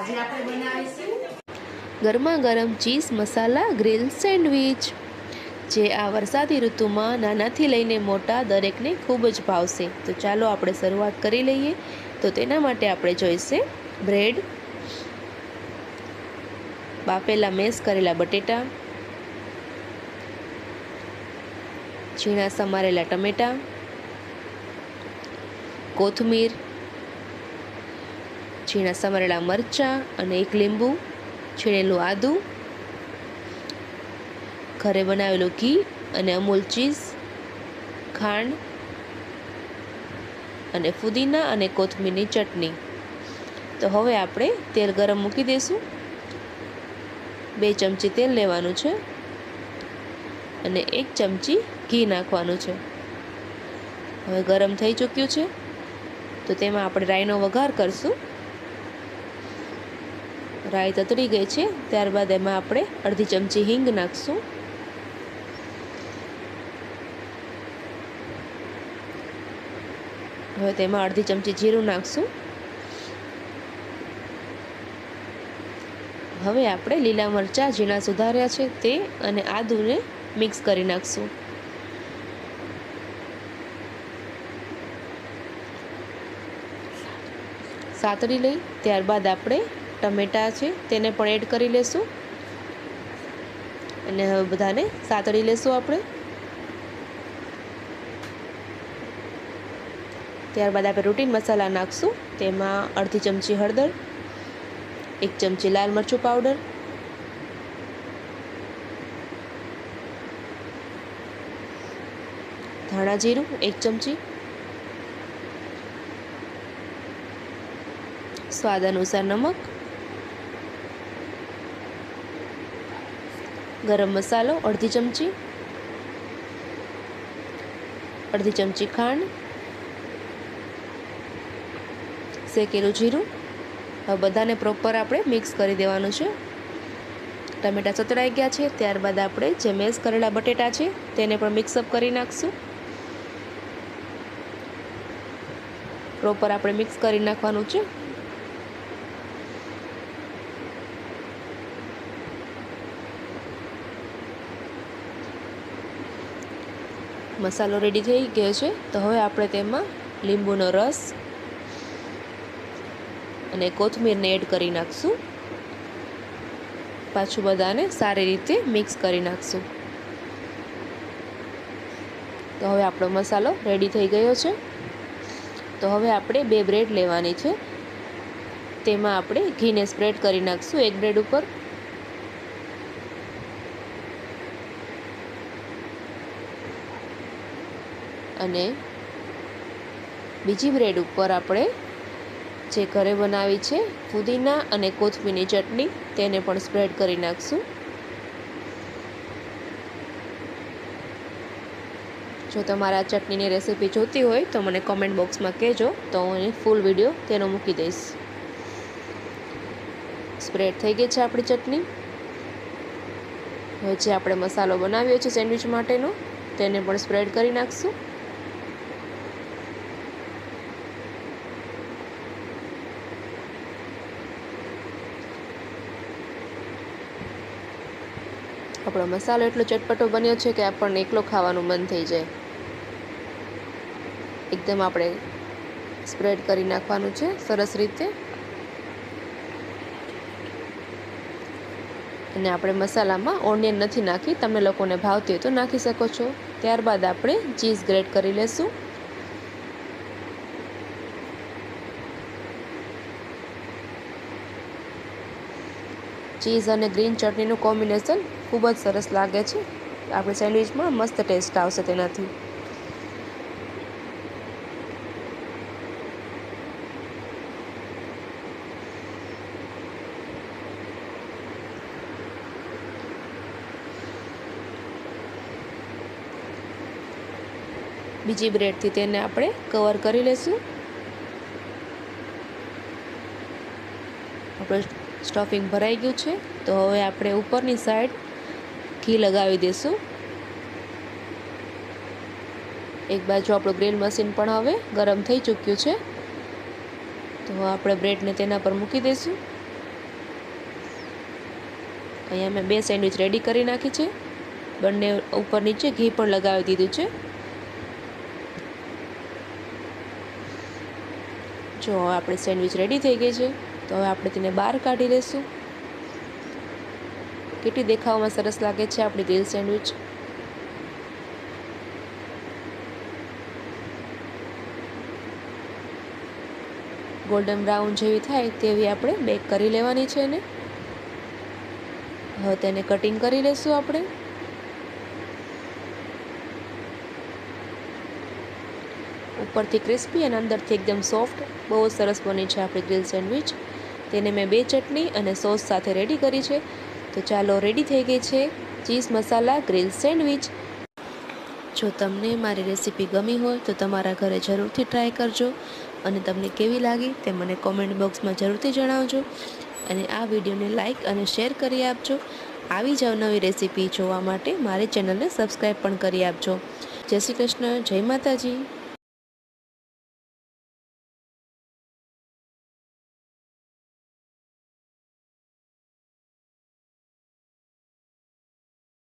આજે આપણે બનાવીશું ગરમા ગરમ ચીઝ મસાલા ગ્રીલ સેન્ડવિચ, જે આ વરસાદી ઋતુમાં નાનાથી લઈને મોટા દરેકને ખૂબ જ ભાવશે. તો ચાલો આપણે શરૂઆત કરી લઈએ. તો તેના માટે આપણે જોઈશે બ્રેડ, બાફેલા મેશ કરેલા બટેટા, ઝીણા સમારેલા ટમેટાં, કોથમીર, ઝીણા સમારેલા મરચાં અને એક લીંબુ, છીણેલું આદું, ઘરે બનાવેલું ઘી અને અમૂલ ચીઝ, ખાંડ અને ફુદીના અને કોથમીરની ચટણી. તો હવે આપણે તેલ ગરમ મૂકી દઈશું. 2 ચમચી તેલ લેવાનું છે અને 1 ચમચી ઘી નાખવાનું છે. હવે ગરમ થઈ ચૂક્યું છે, તો તેમાં આપણે રાઈનો વઘાર કરશું. રાઈ તતડી ગઈ છે, ત્યારબાદ એમાં આપણે અડધી ચમચી હિંગ નાખશું. હવે તેમાં અડધી ચમચી જીરું નાખશું. હવે આપણે લીલા મરચાં ઝીણા સુધાર્યા છે તે અને આદુને મિક્સ કરી નાખશું. સાતળી લઈ ત્યારબાદ આપણે ટમેટાં છે તેને પણ એડ કરી લેશું અને હવે બધાને સાતળી લેશું આપણે. ત્યારબાદ આપણે રૂટીન મસાલા નાખશું. તેમાં અડધી ચમચી હળદર, 1 ચમચી લાલ મરચું પાવડર, ધાણા જીરું 1 ચમચી, સ્વાદ અનુસાર નમક, ગરમ મસાલો અડધી ચમચી, અડધી ચમચી ખાંડ, શેકેલું જીરું. હવે બધાને પ્રોપર આપણે મિક્સ કરી દેવાનું છે. ટમેટાં સતળાઈ ગયા છે, ત્યારબાદ આપણે જે મેશ કરેલા બટેટા છે તેને પણ મિક્સઅપ કરી નાખશું. પ્રોપર આપણે મિક્સ કરી નાખવાનું છે. મસાલો રેડી થઈ ગયો છે, તો હવે આપણે તેમાં લીંબુનો રસ અને કોથમીરને એડ કરી નાખશું. પાછું બધાને સારી રીતે મિક્સ કરી નાખશું. તો હવે આપણો મસાલો રેડી થઈ ગયો છે. તો હવે આપણે 2 બ્રેડ લેવાની છે. તેમાં આપણે ઘીને સ્પ્રેડ કરી નાખશું એક બ્રેડ ઉપર. અને બીજી બ્રેડ ઉપર આપણે જે ઘરે બનાવી છે ફુદીના અને કોથમીરની ચટણી તેને પણ સ્પ્રેડ કરી નાખશું. જો તમારે આ ચટણીની રેસીપી જોતી હોય તો મને કોમેન્ટ બોક્સમાં કહેજો, તો હું ફૂલ વિડીયો તેનો મૂકી દઈશ. સ્પ્રેડ થઈ ગઈ છે આપણી ચટણી. હવે જે આપણે મસાલો બનાવ્યો છે સેન્ડવિચ માટેનો તેને પણ સ્પ્રેડ કરી નાખશું. આપણો મસાલો એટલો ચટપટો બન્યો છે કે આપણને એકલો ખાવાનું મન થઈ જાય. એકદમ આપણે સ્પ્રેડ કરી નાખવાનું છે સરસ રીતે. અને આપણે મસાલામાં ઓનિયન નથી નાખી, તમને લોકોને ભાવતી હોય તો નાખી શકો છો. ત્યારબાદ આપણે ચીઝ ગ્રેટ કરી લેશું. ચીઝ અને ગ્રીન ચટણીનું કોમ્બિનેશન ખૂબ જ સરસ લાગે છે. આપણે સેન્ડવિચમાં મસ્ત ટેસ્ટ આવશે તેનાથી. બીજી બ્રેડથી તેને આપણે કવર કરી લેશું. આપણું સ્ટફિંગ ભરાઈ ગયું છે, તો હવે આપણે ઉપરની સાઈડ ઘી લગાવી દઈશું. એક બાજુ આપણું ગ્રીલ મશીન પણ હવે ગરમ થઈ ચૂક્યું છે, તો આપણે બ્રેડને તેના પર મૂકી દઈશું. અહીંયા મેં 2 સેન્ડવિચ રેડી કરી નાખી છે. બંને ઉપર નીચે ઘી પણ લગાવી દીધું છે. જો આપણે સેન્ડવિચ રેડી થઈ ગઈ છે. તો હવે આપણે તેને બહાર કાઢી લઈશું. કેટલી દેખાવમાં સરસ લાગે છે આપણી ગ્રીલ સેન્ડવિચ. ગોલ્ડન બ્રાઉન જેવી થાય તેવી આપણે બેક કરી લેવાની છે ને. હવે તેને કટિંગ કરી લઈશું આપણે. ઉપરથી ક્રિસ્પી અને અંદરથી એકદમ સોફ્ટ, બહુ સરસ બની છે આપણી ગ્રીલ સેન્ડવિચ. તેને મેં 2 ચટણી અને સોસ સાથે રેડી કરી છે. તો ચાલો, રેડી થઈ ગઈ છે ચીઝ મસાલા ગ્રીલ સેન્ડવિચ. જો તમને મારી રેસીપી ગમી હોય તો તમારા ઘરે જરૂરથી ટ્રાય કરજો અને તમને કેવી લાગી તે મને કોમેન્ટ બોક્સમાં જરૂરથી જણાવજો. અને આ વિડીયોને લાઇક અને શેર કરી આપજો. આવી જ નવી રેસીપી જોવા માટે મારી ચેનલને સબસ્ક્રાઈબ પણ કરી આપજો. જય શ્રી કૃષ્ણ, જય માતાજી.